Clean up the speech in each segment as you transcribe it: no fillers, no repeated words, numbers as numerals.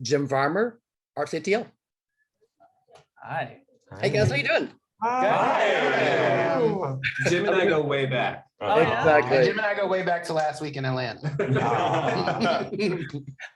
Jim Farmer, RCTL. Hi. Hey guys, how you doing? Hi. Jim and I go way back. Oh, yeah? Exactly. And Jim and I go way back to last week in Atlanta.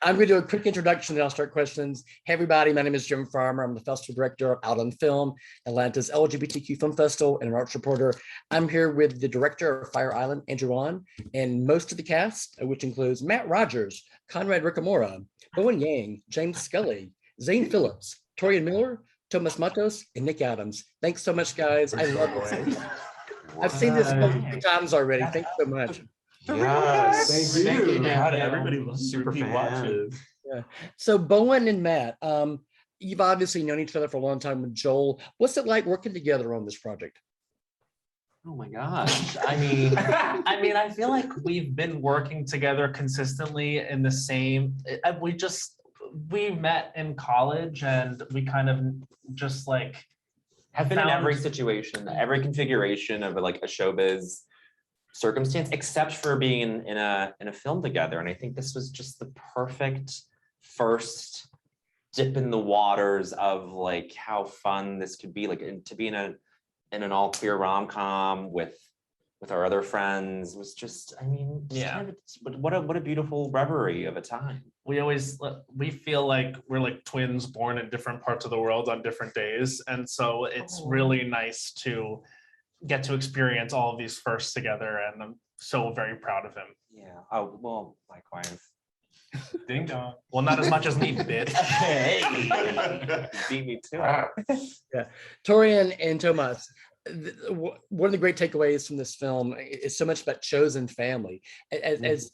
I'm going to do a quick introduction and I'll start questions. Hey everybody, my name is Jim Farmer. I'm the festival director of Out on Film, Atlanta's LGBTQ Film Festival, and an arts reporter. I'm here with the director of Fire Island, Andrew Wan, and most of the cast, which includes Matt Rogers, Conrad Ricamora, Bowen Yang, James Scully, Zane Phillips, Torian Miller, Tomas Matos, and Nick Adams. Thanks so much, guys. I love it. I've seen this a few times already. Thanks so much. Yes. Thank you. How Yeah. everybody loves Super repeat fan. watches. Yeah. So Bowen and Matt, you've obviously known each other for a long time with Joel. What's it like working together on this project? Oh my gosh. I feel like we've been working together consistently in the same, we met in college and we kind of just like have been in every situation, every configuration of like a showbiz circumstance, except for being in a film together. And I think this was just the perfect first dip in the waters of like how fun this could be, like to be in an all queer rom-com with our other friends was just, what a beautiful reverie of a time. We feel like we're like twins born in different parts of the world on different days. And so it's really nice to get to experience all of these firsts together. And I'm so very proud of him. Yeah. Oh, well, likewise. Ding dong. Well, not as much as me, bitch. Hey, beat me too. Yeah. Torian and Tomas, one of the great takeaways from this film is so much about chosen family. As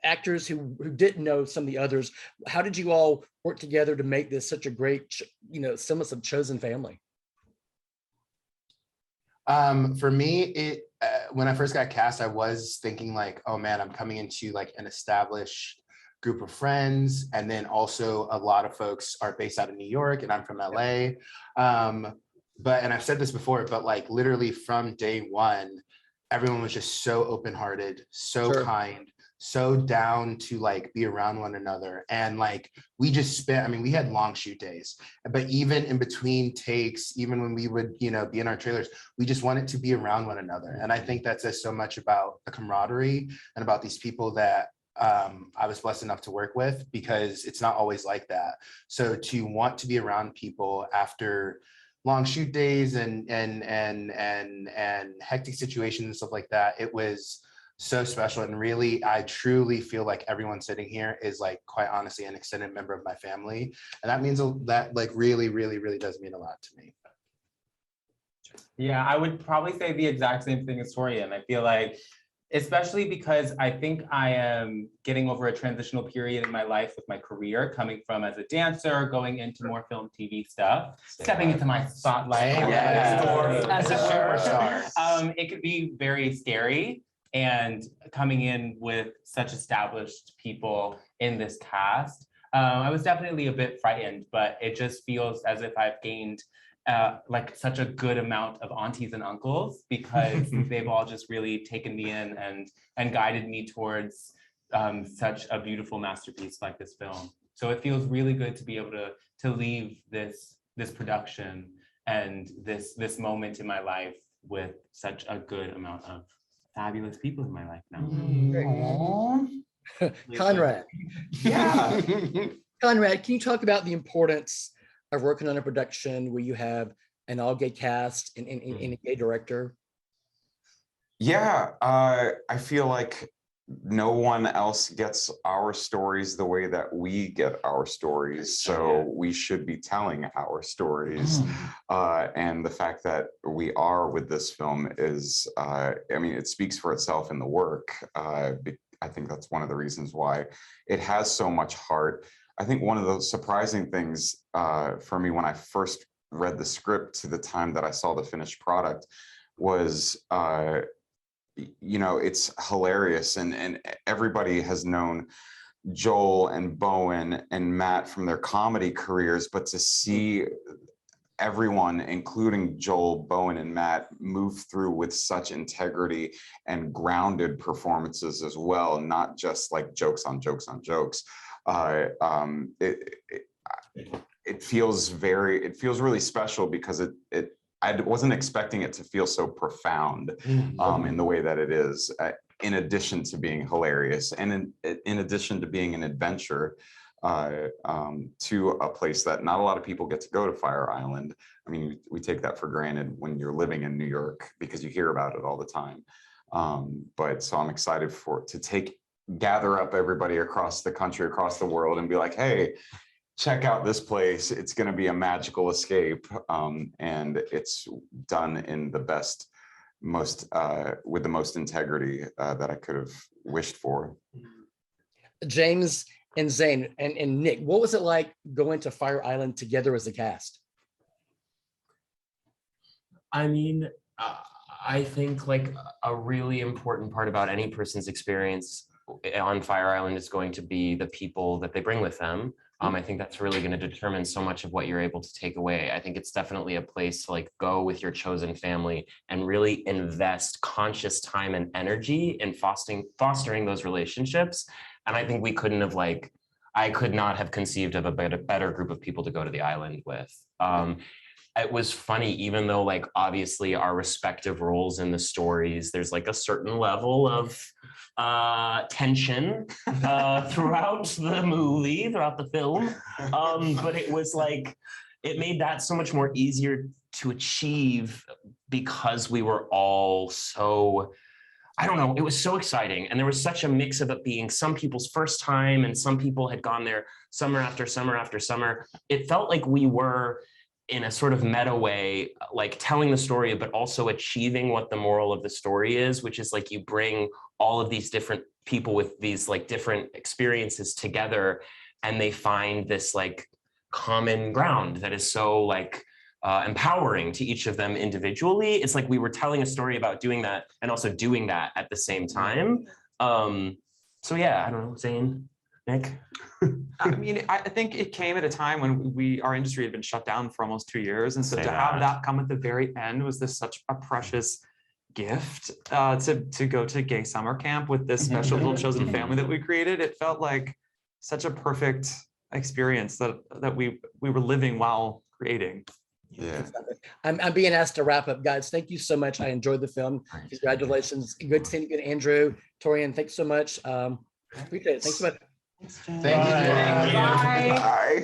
actors who didn't know some of the others, how did you all work together to make this such a great, semblance of chosen family? For me, when I first got cast, I was thinking like, oh man, I'm coming into like an established group of friends. And then also a lot of folks are based out of New York and I'm from LA. And I've said this before, but like literally from day one, everyone was just so open-hearted, so kind, so down to like be around one another. And like, we just spent, we had long shoot days, but even in between takes, even when we would, be in our trailers, we just wanted to be around one another. And I think that says so much about the camaraderie and about these people that I was blessed enough to work with, because it's not always like that. So to want to be around people after long shoot days and hectic situations and stuff like that, it was so special. And really, I truly feel like everyone sitting here is like, quite honestly, an extended member of my family. And that means that like really, really, really does mean a lot to me. Yeah, I would probably say the exact same thing as Torian. I feel like, especially because I think I am getting over a transitional period in my life with my career, coming from as a dancer, going into more film, TV stuff, stepping into my spotlight as a superstar. It could be very scary, and coming in with such established people in this cast, I was definitely a bit frightened, but it just feels as if I've gained like such a good amount of aunties and uncles, because they've all just really taken me in and guided me towards such a beautiful masterpiece like this film. So it feels really good to be able to leave this production and this moment in my life with such a good amount of fabulous people in my life now. Conrad. Yeah. Conrad, can you talk about the importance of working on a production where you have an all-gay cast and a gay director? Yeah, I feel like no one else gets our stories the way that we get our stories, so we should be telling our stories. And the fact that we are with this film is, it speaks for itself in the work. I think that's one of the reasons why it has so much heart. I think one of the surprising things for me when I first read the script to the time that I saw the finished product was, it's hilarious. And everybody has known Joel and Bowen and Matt from their comedy careers, but to see everyone, including Joel, Bowen, and Matt, move through with such integrity and grounded performances as well, not just like jokes on jokes on jokes. It feels really special because I wasn't expecting it to feel so profound in the way that it is, in addition to being hilarious and in addition to being an adventure to a place that not a lot of people get to go to, Fire Island. I mean, we take that for granted when you're living in New York because you hear about it all the time. But so I'm excited to gather up everybody across the country, across the world, and be like, hey, check out this place. It's going to be a magical escape. And it's done in the best, with the most integrity that I could have wished for. James and Zane and Nick, what was it like going to Fire Island together as a cast? I mean, I think like a really important part about any person's experience on Fire Island is going to be the people that they bring with them. I think that's really going to determine so much of what you're able to take away. I think it's definitely a place to like go with your chosen family and really invest conscious time and energy in fostering those relationships. And I think we couldn't have I could not have conceived of a better group of people to go to the island with. It was funny, even though like obviously our respective roles in the stories, there's like a certain level of tension throughout the movie, throughout the film. But it was like, it made that so much more easier to achieve because we were all so, I don't know, it was so exciting. And there was such a mix of it being some people's first time and some people had gone there summer after summer after summer. It felt like we were in a sort of meta way, like telling the story, but also achieving what the moral of the story is, which is like you bring all of these different people with these like different experiences together and they find this like common ground that is so like empowering to each of them individually. It's like we were telling a story about doing that and also doing that at the same time. So yeah, I don't know, Zane, Nick? I mean, I think it came at a time when our industry had been shut down for almost 2 years. And so Say to have that. that come at the very end was such a precious gift to go to gay summer camp with this special little chosen family that we created. It felt like such a perfect experience that we were living while creating. Yeah. I'm being asked to wrap up, guys. Thank you so much. I enjoyed the film. Congratulations. Good seeing you, Andrew. Torian, thanks so much. Appreciate it. Thanks so much. Thank you. Bye. Bye.